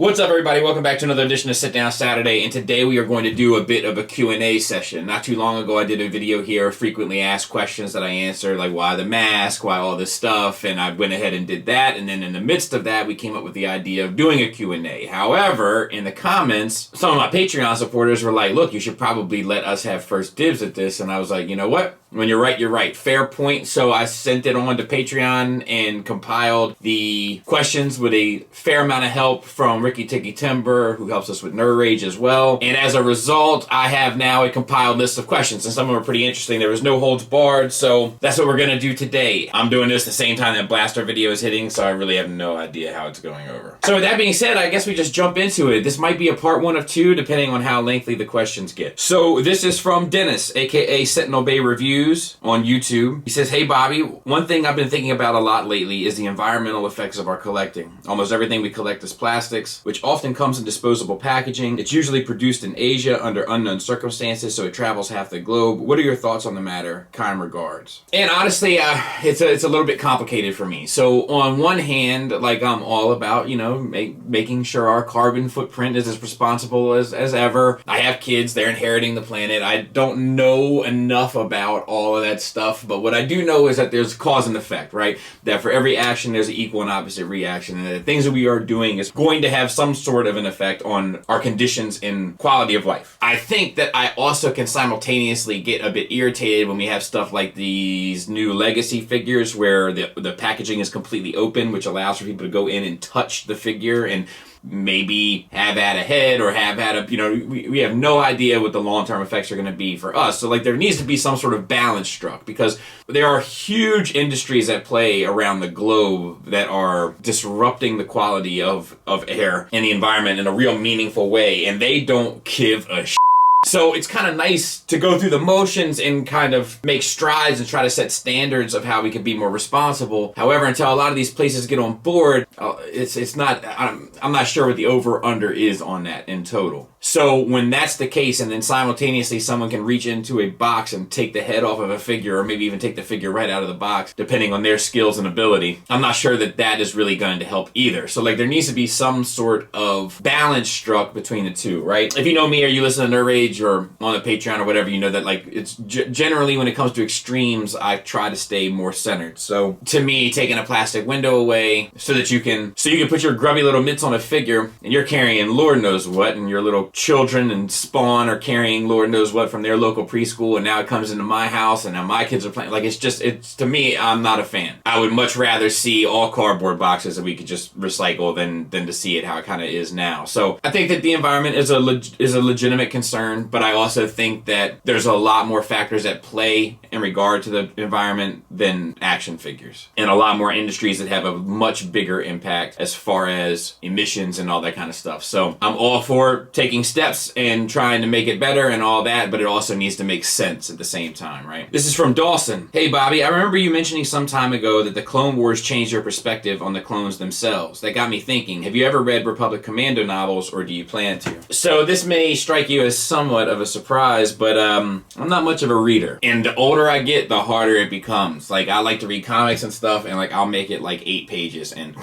What's up, everybody? Welcome back to another edition of Sit Down Saturday, and today we are going to do a bit of a Q&A session. Not too long ago, I did a video here of frequently asked questions that I answered, like why the mask, why all this stuff, and I went ahead and did that, and then in the midst of that, we came up with the idea of doing a Q&A. However, in the comments, some of my Patreon supporters were like, look, you should probably let us have first dibs at this, and I was like, you know what? When you're right, you're right. Fair point. So I sent it on to Patreon and compiled the questions with a fair amount of help from Ricky Ticky Timber, who helps us with Nerd Rage as well. And as a result, I have now a compiled list of questions, and some of them are pretty interesting. There was no holds barred, so that's what we're going to do today. I'm doing this the same time that Blaster video is hitting, so I really have no idea how it's going over. So with that being said, I guess we just jump into it. This might be a part 1 of 2, depending on how lengthy the questions get. So this is from Dennis, aka Sentinel Bay Reviews on YouTube. He says, hey Bobby, one thing I've been thinking about a lot lately is the environmental effects of our collecting. Almost everything we collect is plastics, which often comes in disposable packaging. It's usually produced in Asia under unknown circumstances, so it travels half the globe. What are your thoughts on the matter? Kind regards. And honestly, it's a little bit complicated for me. So on one hand, like I'm all about, you know, making sure our carbon footprint is as responsible as ever. I have kids, they're inheriting the planet. I don't know enough about all of that stuff, but what I do know is that there's cause and effect, right? That for every action there's an equal and opposite reaction, and that the things that we are doing is going to have some sort of an effect on our conditions and quality of life. I think that I also can simultaneously get a bit irritated when we have stuff like these new legacy figures where the packaging is completely open, which allows for people to go in and touch the figure and maybe have had a head or have had a, you know, we have no idea what the long-term effects are going to be for us. So like there needs to be some sort of balance struck, because there are huge industries at play around the globe that are disrupting the quality of air and the environment in a real meaningful way, and they don't give a shit. So it's kind of nice to go through the motions and kind of make strides and try to set standards of how we can be more responsible. However, until a lot of these places get on board, it's not, I'm not sure what the over-under is on that in total. So when that's the case, and then simultaneously someone can reach into a box and take the head off of a figure, or maybe even take the figure right out of the box, depending on their skills and ability, I'm not sure that that is really going to help either. So like there needs to be some sort of balance struck between the two, right? If you know me or you listen to Nerd Rage or on the Patreon or whatever, you know that like it's generally when it comes to extremes, I try to stay more centered. So to me, taking a plastic window away so that you can put your grubby little mitts on a figure, and you're carrying Lord knows what, and your little children and Spawn are carrying Lord knows what from their local preschool, and now it comes into my house, and now my kids are playing. Like it's to me, I'm not a fan. I would much rather see all cardboard boxes that we could just recycle than to see it how it kind of is now. So I think that the environment is a legitimate concern, but I also think that there's a lot more factors at play in regard to the environment than action figures, and a lot more industries that have a much bigger impact as far as emissions and all that kind of stuff. So I'm all for taking steps and trying to make it better and all that, but it also needs to make sense at the same time, right? This is from Dawson. Hey Bobby, I remember you mentioning some time ago that the Clone Wars changed your perspective on the clones themselves. That got me thinking, have you ever read Republic Commando novels, or do you plan to? So this may strike you as somewhat of a surprise, but I'm not much of a reader, and the older I get, the harder it becomes. Like I like to read comics and stuff, and like I'll make it like 8 pages and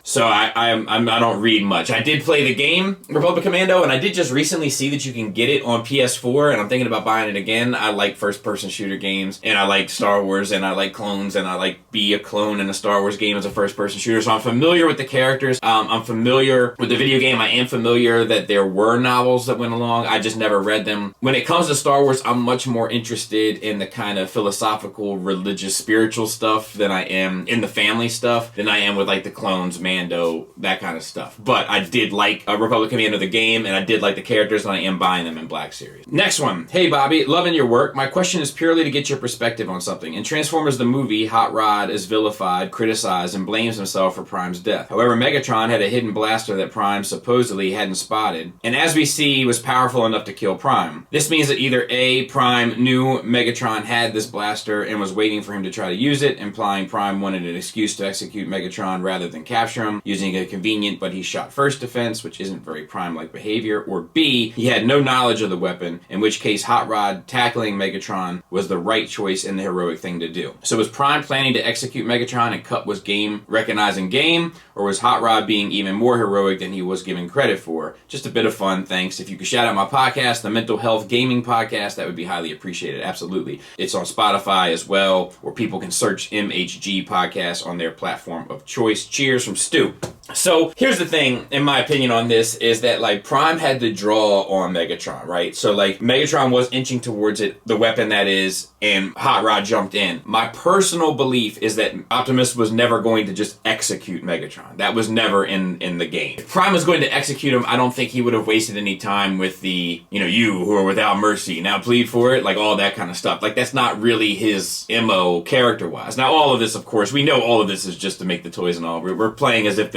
so I don't read much. I did play the game, Republic Commando, and I did just recently see that you can get it on PS4, and I'm thinking about buying it again. I like first-person shooter games, and I like Star Wars, and I like clones, and I like be a clone in a Star Wars game as a first-person shooter, so I'm familiar with the characters. I'm familiar with the video game. I am familiar that there were novels that went along. I just never read them. When it comes to Star Wars, I'm much more interested in the kind of philosophical, religious, spiritual stuff than I am in the family stuff than I am with like the clones, Mando, that kind of stuff. But I did like Republic Commando the game, and I did like the characters, and I am buying them in Black Series. Next one. Hey Bobby, loving your work. My question is purely to get your perspective on something. In Transformers the movie, Hot Rod is vilified, criticized, and blames himself for Prime's death. However, Megatron had a hidden blaster that Prime supposedly hadn't spotted, and as we see, was powerful enough to kill Prime. This means that either A, Prime knew Megatron had this blaster and was waiting for him to try to use it, implying Prime wanted an excuse to execute Megatron rather than capture him, tantrum using a convenient but he shot first defense, which isn't very Prime-like behavior, or B, he had no knowledge of the weapon, in which case Hot Rod tackling Megatron was the right choice and the heroic thing to do. So was Prime planning to execute Megatron and Cut was game recognizing game, or was Hot Rod being even more heroic than he was given credit for? Just a bit of fun, thanks. If you could shout out my podcast, the Mental Health Gaming Podcast, that would be highly appreciated, absolutely. It's on Spotify as well, where people can search MHG Podcast on their platform of choice. Cheers from Stu. So here's the thing, in my opinion on this, is that like Prime had to draw on Megatron, right? So like Megatron was inching towards it, the weapon that is, and Hot Rod jumped in. My personal belief is that Optimus was never going to just execute Megatron. That was never in the game. If Prime was going to execute him, I don't think he would have wasted any time with the, you who are without mercy, now plead for it, like all that kind of stuff. Like that's not really his MO character-wise. Now all of this, of course, we know all of this is just to make the toys and all. We're playing as if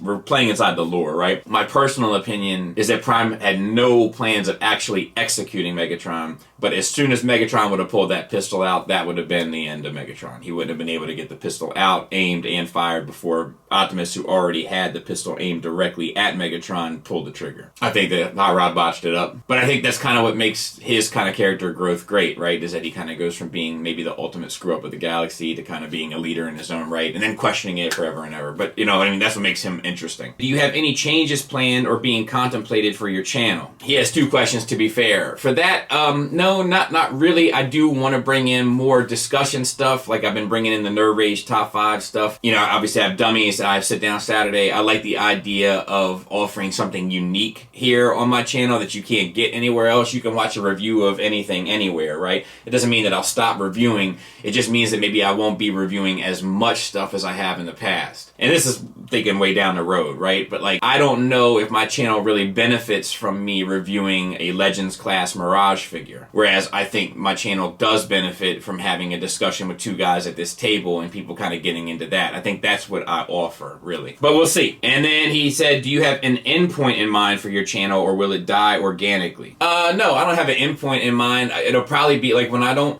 we're playing inside the lore, right? My personal opinion is that Prime had no plans of actually executing Megatron, but as soon as Megatron would have pulled that pistol out, that would have been the end of Megatron. He wouldn't have been able to get the pistol out, aimed, and fired before Optimus, who already had the pistol aimed directly at Megatron, pulled the trigger. I think that Hot Rod botched it up, but I think that's kind of what makes his kind of character growth great, right? Is that he kind of goes from being maybe the ultimate screw-up of the galaxy to kind of being a leader in his own right, and then questioning it forever and ever. But, that's what makes him interesting. Do you have any changes planned or being contemplated for your channel? He has 2 questions, to be fair. For that, no, not really. I do want to bring in more discussion stuff, like I've been bringing in the Nerd Rage Top 5 stuff. Obviously I have Dummies, I have Sit Down Saturday. I like the idea of offering something unique here on my channel that you can't get anywhere else. You can watch a review of anything anywhere, right? It doesn't mean that I'll stop reviewing. It just means that maybe I won't be reviewing as much stuff as I have in the past. And this is thinking way down the road, right? But like, I don't know if my channel really benefits from me reviewing a Legends class Mirage figure. Whereas I think my channel does benefit from having a discussion with 2 guys at this table and people kind of getting into that. I think that's what I offer, really. But we'll see. And then he said, do you have an endpoint in mind for your channel, or will it die organically? No, I don't have an endpoint in mind. It'll probably be like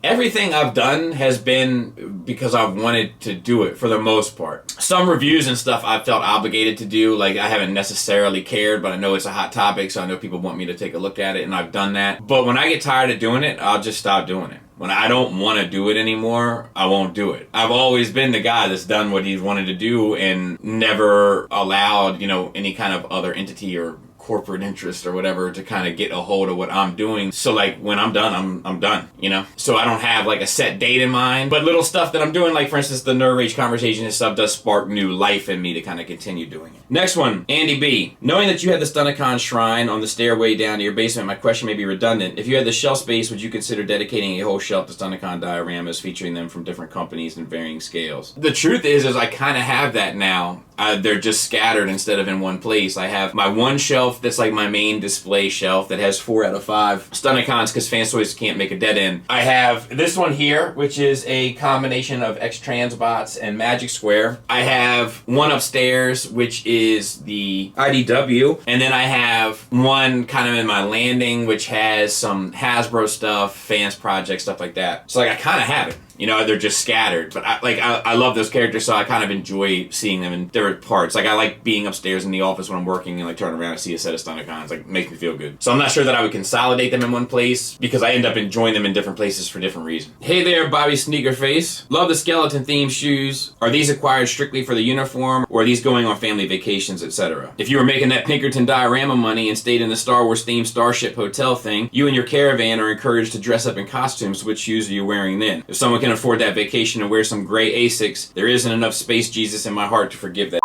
everything I've done has been because I've wanted to do it for the most part. Some reviews and stuff I felt obligated to do. Like I haven't necessarily cared, but I know it's a hot topic, so I know people want me to take a look at it, and I've done that. But when I get tired of doing it, I'll just stop doing it. When I don't want to do it anymore, I won't do it. I've always been the guy that's done what he's wanted to do and never allowed, any kind of other entity or corporate interest or whatever to kind of get a hold of what I'm doing. So like when I'm done, I'm done, So I don't have like a set date in mind, but little stuff that I'm doing, like for instance, the Nerd Rage conversation and stuff does spark new life in me to kind of continue doing it. Next one, Andy B. Knowing that you had the Stunticon shrine on the stairway down to your basement, my question may be redundant. If you had the shelf space, would you consider dedicating a whole shelf to Stunticon dioramas featuring them from different companies and varying scales? The truth is I kind of have that now. They're just scattered instead of in one place. I have my one shelf that's like my main display shelf that has 4 out of 5 Stunticons because Fantoys can't make a dead end. I have this one here, which is a combination of X-Transbots and Magic Square. I have one upstairs, which is the IDW, and then I have one kind of in my landing, which has some Hasbro stuff, Fans Project, stuff like that. So like I kind of have it. They're just scattered, but I love those characters, so I kind of enjoy seeing them in different parts. Like I like being upstairs in the office when I'm working and like turn around and see a set of Stunticons. Like it makes me feel good. So I'm not sure that I would consolidate them in one place because I end up enjoying them in different places for different reasons. Hey there, Bobby Sneakerface. Love the skeleton themed shoes. Are these acquired strictly for the uniform, or are these going on family vacations, etc.? If you were making that Pinkerton diorama money and stayed in the Star Wars themed Starship Hotel thing, you and your caravan are encouraged to dress up in costumes. Which shoes are you wearing then? If someone can afford that vacation and wear some gray Asics, there isn't enough space Jesus in my heart to forgive that.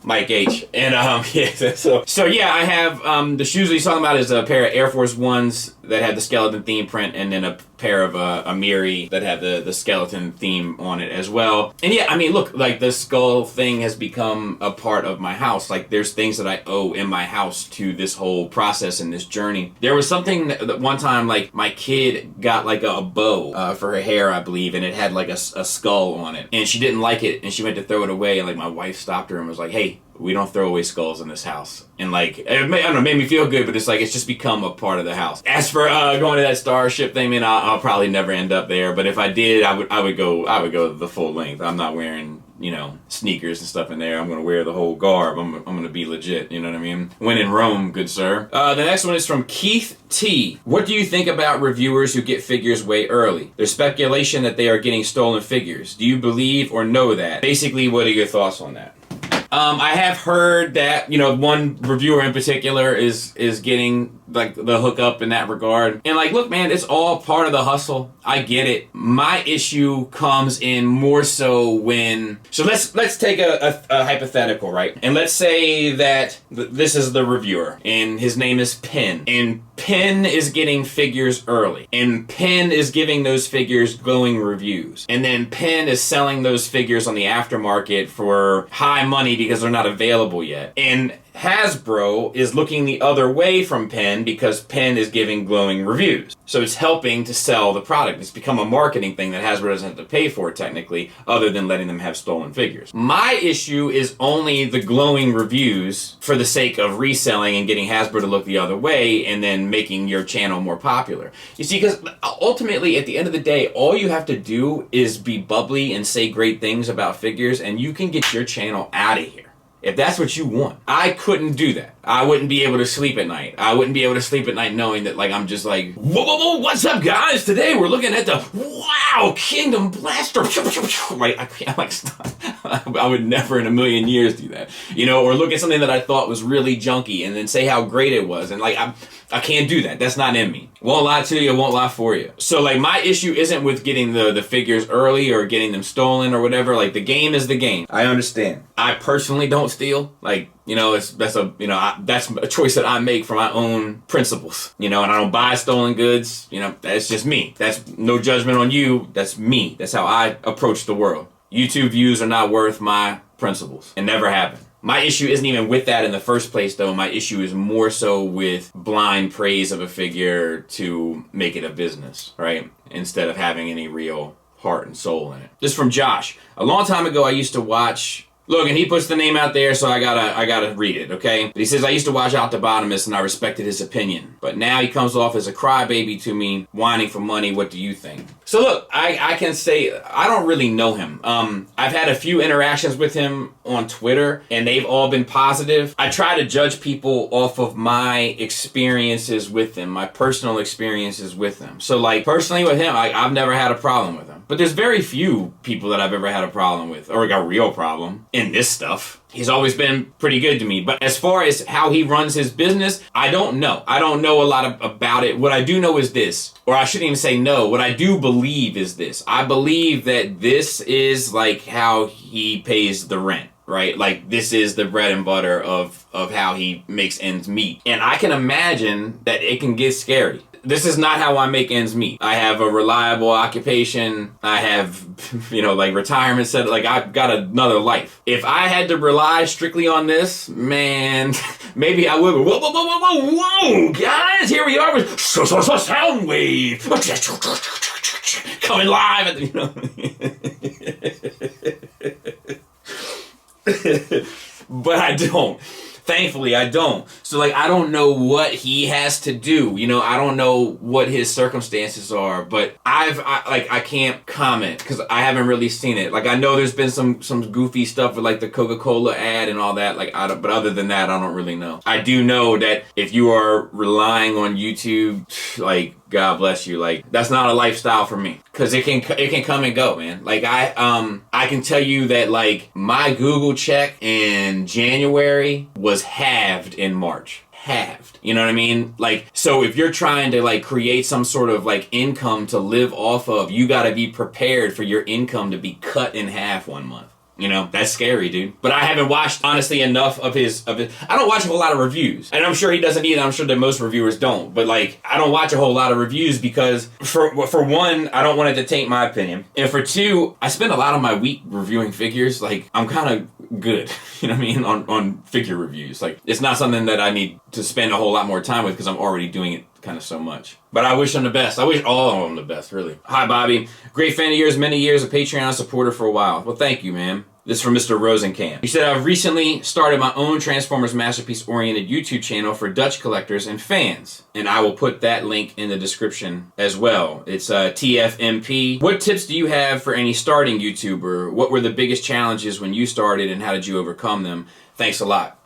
Mike H. And yeah, so yeah, I have the shoes that he's talking about is a pair of Air Force Ones that had the skeleton theme print, and then a pair of Amiri that had the skeleton theme on it as well. And yeah, I mean, look, like the skull thing has become a part of my house. Like there's things that I owe in my house to this whole process and this journey. There was something that one time, like my kid got like a bow for her hair, I believe, and it had like a skull on it, and she didn't like it, and she went to throw it away, and like my wife stopped her and was like, hey, we don't throw away skulls in this house. And like, I don't know, it made me feel good, but it's like, it's just become a part of the house. As for going to that Starship thing, man, I'll probably never end up there. But if I did, I would go the full length. I'm not wearing you know, sneakers and stuff in there. I'm gonna wear the whole garb. I'm gonna be legit, you know what I mean? When in Rome, good sir. The next one is from Keith T. What do you think about reviewers who get figures way early? There's speculation that they are getting stolen figures. Do you believe or know that? Basically, what are your thoughts on that? I have heard that, you know, one reviewer in particular is getting like the hookup in that regard. And like, look, man, it's all part of the hustle. I get it. My issue comes in more so when, so let's take a hypothetical, right? And let's say that this is the reviewer and his name is Penn, and Penn is getting figures early, and Penn is giving those figures glowing reviews, and then Penn is selling those figures on the aftermarket for high money because they're not available yet. And Hasbro is looking the other way from Penn because Penn is giving glowing reviews. So it's helping to sell the product. It's become a marketing thing that Hasbro doesn't have to pay for technically, other than letting them have stolen figures. My issue is only the glowing reviews for the sake of reselling and getting Hasbro to look the other way and then making your channel more popular. You see, because ultimately at the end of the day, all you have to do is be bubbly and say great things about figures and you can get your channel out of here. If that's what you want. I couldn't do that. I wouldn't be able to sleep at night. I wouldn't be able to sleep at night knowing that, like, I'm just like, whoa, whoa, whoa, what's up, guys? Today we're looking at the, wow, Kingdom Blaster. Like, I can't, like, stop. I would never in a million years do that. You know, or look at something that I thought was really junky and then say how great it was. And, like, I can't do that. That's not in me. Won't lie to you, won't lie for you. So, like, my issue isn't with getting the figures early or getting them stolen or whatever. Like, the game is the game. I understand. I personally don't steal. Like, you know, that's a choice that I make for my own principles. You know, and I don't buy stolen goods. You know, that's just me. That's no judgment on you. That's me. That's how I approach the world. YouTube views are not worth my principles and never have been. My issue isn't even with that in the first place, though. My issue is more so with blind praise of a figure to make it a business, right? Instead of having any real heart and soul in it. This is from Josh. A long time ago, I used to watch... Look, and he puts the name out there, so I gotta read it, okay? But he says, I used to watch Octobotomus, and I respected his opinion. But now he comes off as a crybaby to me, whining for money. What do you think? So look, I can say, I don't really know him. I've had a few interactions with him on Twitter, and they've all been positive. I try to judge people off of my experiences with them, my personal experiences with them. So, like, personally with him, I've never had a problem with him. But there's very few people that I've ever had a problem with, or a real problem in this stuff. He's always been pretty good to me. But as far as how he runs his business, I don't know. I don't know a lot about it. What I do know is this, or I shouldn't even say no. What I do believe is this. I believe that this is like how he pays the rent, right? Like, this is the bread and butter of how he makes ends meet. And I can imagine that it can get scary. This is not how I make ends meet. I have a reliable occupation. I have, you know, like retirement set. Like, I've got another life. If I had to rely strictly on this, man, maybe I would. Whoa, whoa, whoa, whoa, whoa, whoa, guys, here we are with Soundwave coming live at the, you know. But I don't. Thankfully, I don't. So, like, I don't know what he has to do. You know, I don't know what his circumstances are. But I can't comment because I haven't really seen it. Like, I know there's been some goofy stuff with, like, the Coca-Cola ad and all that. Like, but other than that, I don't really know. I do know that if you are relying on YouTube, like, God bless you. Like, that's not a lifestyle for me. Cause it can come and go, man. Like, I can tell you that, like, my Google check in January was halved in March. Halved. You know what I mean? Like, so if you're trying to, like, create some sort of, like, income to live off of, you gotta be prepared for your income to be cut in half one month. You know, that's scary, dude. But I haven't watched, honestly, enough of his. I don't watch a whole lot of reviews. And I'm sure he doesn't either. I'm sure that most reviewers don't. But, like, I don't watch a whole lot of reviews because, for one, I don't want it to taint my opinion. And for two, I spend a lot of my week reviewing figures. Like, I'm kind of good, you know what I mean, on figure reviews. Like, it's not something that I need to spend a whole lot more time with because I'm already doing it kind of so much. But I wish him the best. I wish all of them the best, really. Hi, Bobby. Great fan of yours, many years, a Patreon supporter for a while. Well, thank you, man. This is from Mr. Rosencamp. He said, I've recently started my own Transformers Masterpiece-oriented YouTube channel for Dutch collectors and fans. And I will put that link in the description as well. It's TFMP. What tips do you have for any starting YouTuber? What were the biggest challenges when you started and how did you overcome them? Thanks a lot.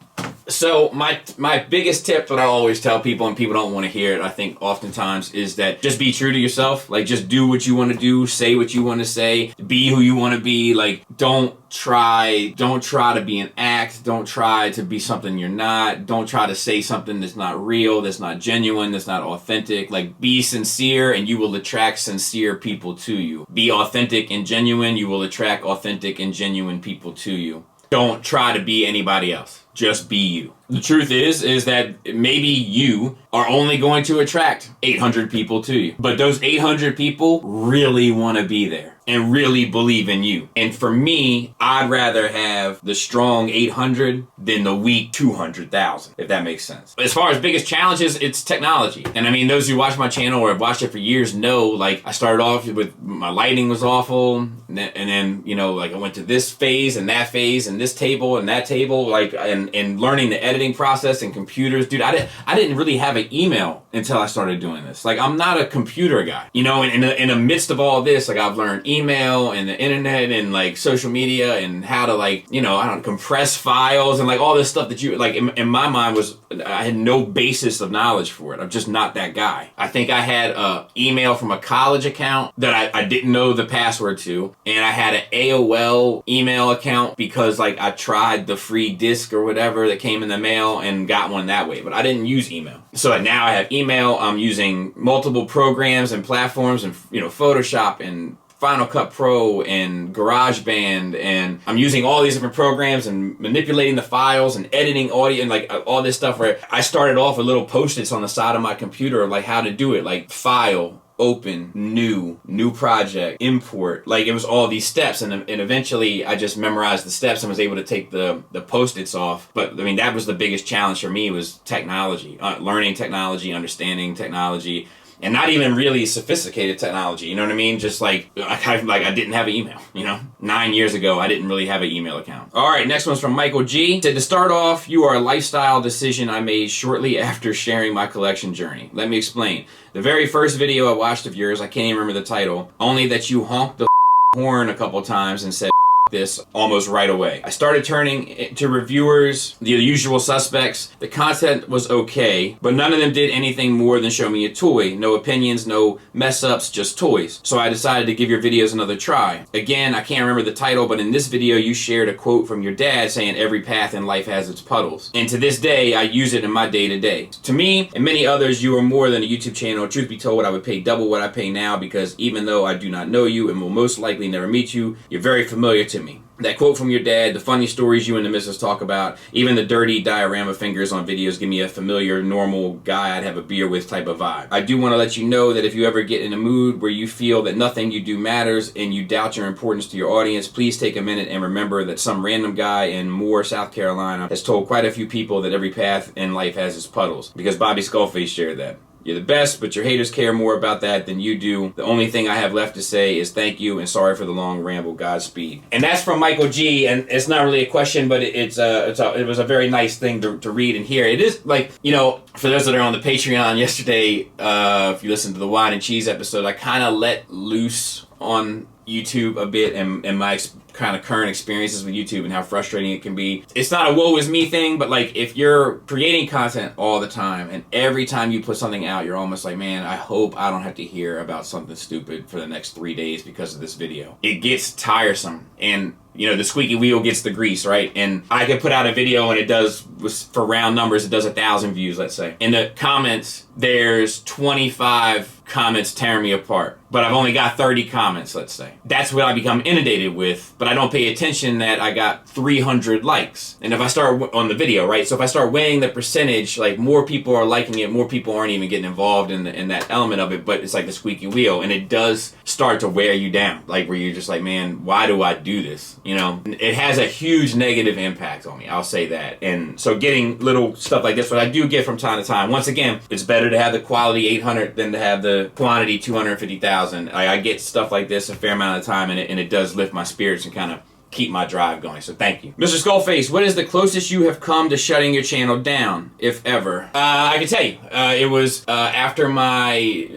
So my biggest tip that I always tell people, and people don't want to hear it, I think oftentimes, is that just be true to yourself. Like, just do what you want to do, say what you want to say, be who you want to be. Like, don't try to be an act. Don't try to be something you're not. Don't try to say something that's not real, that's not genuine, that's not authentic. Like, be sincere and you will attract sincere people to you. Be authentic and genuine, you will attract authentic and genuine people to you. Don't try to be anybody else. Just be you. The truth is that maybe you are only going to attract 800 people to you. But those 800 people really want to be there and really believe in you. And for me, I'd rather have the strong 800 than the weak 200,000, if that makes sense. As far as biggest challenges, it's technology. And I mean, those who watch my channel or have watched it for years know, like, I started off with my lighting was awful. And then, you know, like, I went to this phase and this table and that table, like, and learning the editing process and computers. Dude, I didn't really have an email until I started doing this. Like, I'm not a computer guy, you know, and in the midst of all this, like, I've learned email and the internet and like social media and how to, like, you know, I don't compress files and like all this stuff that you, like, in my mind was, I had no basis of knowledge for it. I'm just not that guy. I think I had a email from a college account that I didn't know the password to, and I had an AOL email account because, like, I tried the free disc or whatever that came in the mail and got one that way, but I didn't use email. So now I have email. I'm using multiple programs and platforms and, you know, Photoshop and Final Cut Pro and GarageBand, and I'm using all these different programs and manipulating the files and editing audio and like all this stuff, where I started off with little post-its on the side of my computer of like how to do it, like file, open, new project, import. Like, it was all these steps, and eventually I just memorized the steps and was able to take the post-its off. But I mean, that was the biggest challenge for me, was technology, learning technology, understanding technology. And not even really sophisticated technology, you know what I mean? Just like I didn't have an email, you know? 9 years ago, I didn't really have an email account. All right, next one's from Michael G. Said, to start off, you are a lifestyle decision I made shortly after sharing my collection journey. Let me explain. The very first video I watched of yours, I can't even remember the title, only that you honked the horn a couple times and said this almost right away. I started turning to reviewers, the usual suspects. The content was okay, but none of them did anything more than show me a toy. No opinions, no mess ups, just toys. So I decided to give your videos another try. Again, I can't remember the title, but in this video you shared a quote from your dad saying every path in life has its puddles. And to this day, I use it in my day-to-day. To me and many others, you are more than a YouTube channel. Truth be told, I would pay double what I pay now, because even though I do not know you and will most likely never meet you, you're very familiar to me. That quote from your dad, the funny stories you and the missus talk about, even the dirty diorama fingers on videos give me a familiar, normal guy I'd have a beer with type of vibe. I do want to let you know that if you ever get in a mood where you feel that nothing you do matters and you doubt your importance to your audience, please take a minute and remember that some random guy in Moore, South Carolina has told quite a few people that every path in life has its puddles, because Bobby Skullface shared that. You're the best, but your haters care more about that than you do. The only thing I have left to say is thank you and sorry for the long ramble. Godspeed. And that's from Michael G. And it's not really a question, but it was a very nice thing to read and hear. It is like, you know, for those that are on the Patreon yesterday, if you listened to the Wine and Cheese episode, I kind of let loose on YouTube a bit and my kind of current experiences with YouTube and how frustrating it can be. It's not a woe is me thing, but like if you're creating content all the time and every time you put something out, you're almost like, man, I hope I don't have to hear about something stupid for the next 3 days because of this video. It gets tiresome, and you know, the squeaky wheel gets the grease, right? And I could put out a video and it does, for round numbers, it does 1,000 views, let's say. In the comments, there's 25 comments tearing me apart, but I've only got 30 comments, let's say. That's what I become inundated with, but I don't pay attention that I got 300 likes. And if I start on the video, right? So if I start weighing the percentage, like more people are liking it, more people aren't even getting involved in that element of it, but it's like the squeaky wheel, and it does start to wear you down, like where you're just like, man, why do I do this? You know, it has a huge negative impact on me, I'll say that. And so getting little stuff like this, what I do get from time to time, once again, it's better to have the quality 800 than to have the quantity 250,000. I get stuff like this a fair amount of time, and it does lift my spirits and kind of keep my drive going. So thank you. Mr. Skullface, what is the closest you have come to shutting your channel down, if ever? I can tell you. It was after my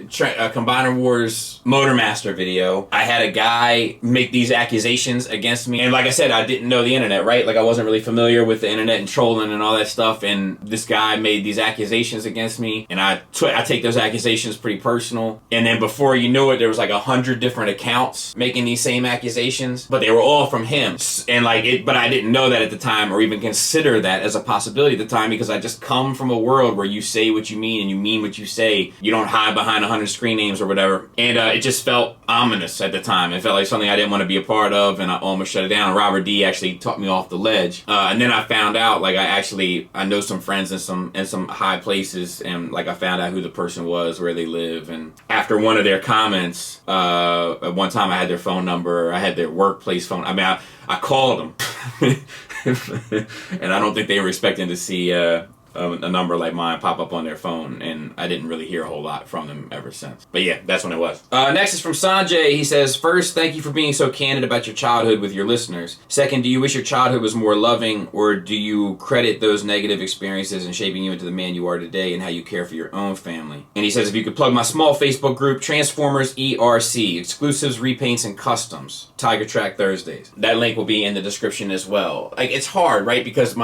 Combiner Wars Motormaster video. I had a guy make these accusations against me. And like I said, I didn't know the internet, right? Like I wasn't really familiar with the internet and trolling and all that stuff. And this guy made these accusations against me. And I take those accusations pretty personal. And then before you knew it, there was like 100 different accounts making these same accusations. But they were all from him. And like it, but I didn't know that at the time or even consider that as a possibility at the time because I just come from a world where you say what you mean and you mean what you say. You don't hide behind 100 screen names or whatever. And it just felt ominous at the time. It felt like something I didn't want to be a part of and I almost shut it down. Robert D actually talked me off the ledge. And then I found out like I know some friends in some high places and like I found out who the person was, where they live. And after one of their comments, at one time I had their phone number, I had their workplace phone. I mean, I called them, and I don't think they were expecting to see a number like mine pop up on their phone, and I didn't really hear a whole lot from them ever since. But yeah, that's when it was. Next is from Sanjay. He says, first, thank you for being so candid about your childhood with your listeners. Second, do you wish your childhood was more loving, or do you credit those negative experiences in shaping you into the man you are today and how you care for your own family? And he says, if you could plug my small Facebook group, Transformers ERC, exclusives, repaints, and customs, Tiger Track Thursdays. That link will be in the description as well. Like, it's hard, right? Because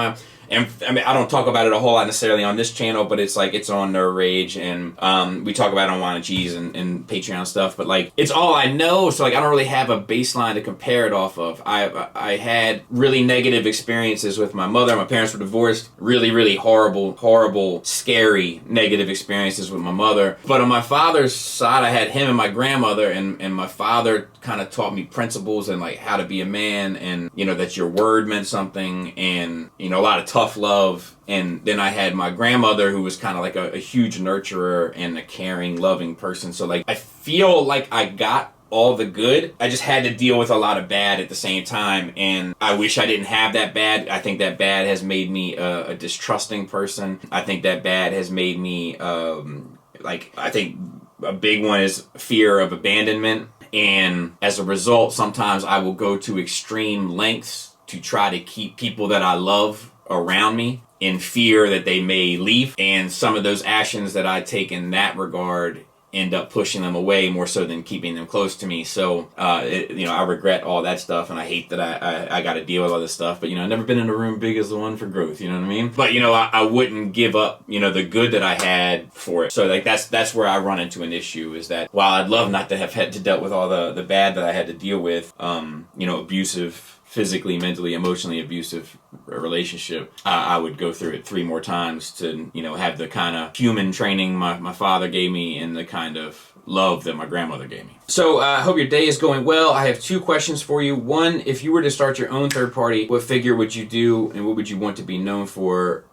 and I mean, I don't talk about it a whole lot necessarily on this channel, but it's like, it's on Nerd Rage, and we talk about it on Wine and Cheese and Patreon stuff, but like, it's all I know, so like, I don't really have a baseline to compare it off of. I had really negative experiences with my mother. My parents were divorced. Really, really horrible, scary, negative experiences with my mother. But on my father's side, I had him and my grandmother, and my father kind of taught me principles and like how to be a man, and you know, that your word meant something, and you know, a lot of tough love. And then I had my grandmother, who was kind of like a huge nurturer and a caring, loving person. So like, I feel like I got all the good. I just had to deal with a lot of bad at the same time, and I wish I didn't have that bad. I think that bad has made me a distrusting person. I think that bad has made me I think a big one is fear of abandonment. And as a result, sometimes I will go to extreme lengths to try to keep people that I love around me in fear that they may leave. And some of those actions that I take in that regard end up pushing them away more so than keeping them close to me. So, I regret all that stuff, and I hate that I got to deal with all this stuff. But, I've never been in a room big as the one for growth, you know what I mean? But, I wouldn't give up, the good that I had for it. So, like, that's where I run into an issue, is that while I'd love not to have had to deal with all the bad that I had to deal with, abusive, physically, mentally, emotionally abusive relationship, I would go through it 3 more times to, have the kind of human training my father gave me and the kind of love that my grandmother gave me. So I hope your day is going well. I have 2 questions for you. One, if you were to start your own third party, what figure would you do and what would you want to be known for?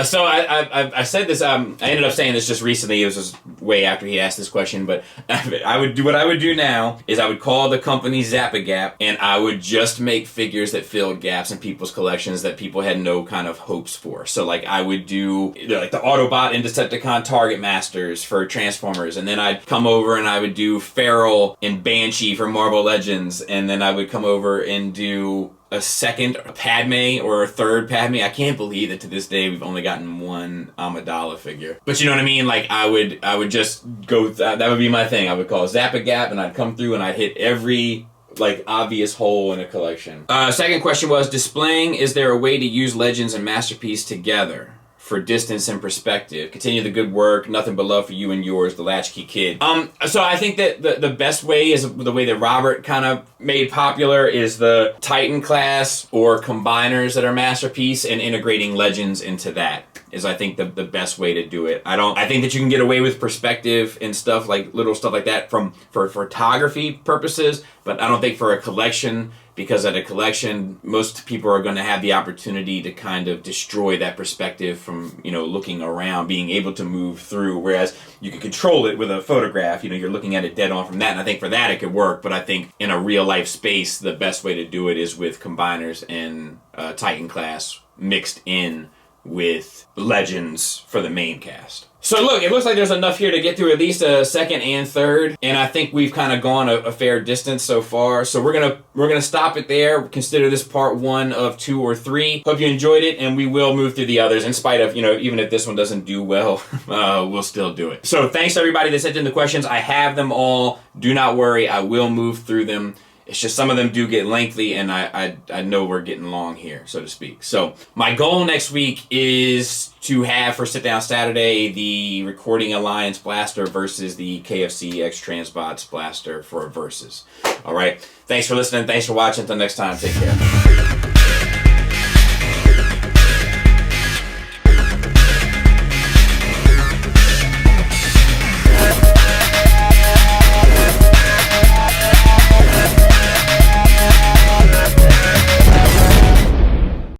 So I said this, I ended up saying this just recently. It was just way after he asked this question, but I would do what I would do now is I would call the company Zap-A-Gap, and I would just make figures that filled gaps in people's collections that people had no kind of hopes for. So like I would do like the Autobot and Decepticon Target Masters for Transformers, and then I'd come over and I would do Feral and Banshee for Marvel Legends, and then I would come over and do a second Padme or a third Padme. I can't believe that to this day we've only gotten one Amidala figure. But you know what I mean? Like I would just go, that would be my thing. I would call Zap-A-Gap, and I'd come through and I'd hit every like obvious hole in a collection. Second question was displaying. Is there a way to use Legends and Masterpiece together for distance and perspective? Continue the good work. Nothing but love for you and yours, the Latchkey Kid. So I think that the best way is the way that Robert kind of made popular is the Titan class or combiners that are Masterpiece, and integrating Legends into that is, I think, the best way to do it. I think that you can get away with perspective and stuff, like little stuff like that for photography purposes, but I don't think for a collection, because at a collection, most people are going to have the opportunity to kind of destroy that perspective from, looking around, being able to move through, whereas you can control it with a photograph, you're looking at it dead on from that, and I think for that it could work, but I think in a real life space, the best way to do it is with combiners and Titan class mixed in with Legends for the main cast. So look, it looks like there's enough here to get through at least a second and third, and I think we've kind of gone a fair distance so far. So we're gonna stop it there. Consider this part 1 of 2 or 3. Hope you enjoyed it, and we will move through the others. In spite of, you know, even if this one doesn't do well, we'll still do it. So thanks to everybody that sent in the questions. I have them all. Do not worry, I will move through them. It's just some of them do get lengthy, and I know we're getting long here, so to speak. So my goal next week is to have for Sit Down Saturday the Recording Alliance Blaster versus the KFC X Transbots Blaster for a versus. All right. Thanks for listening. Thanks for watching. Until next time, take care.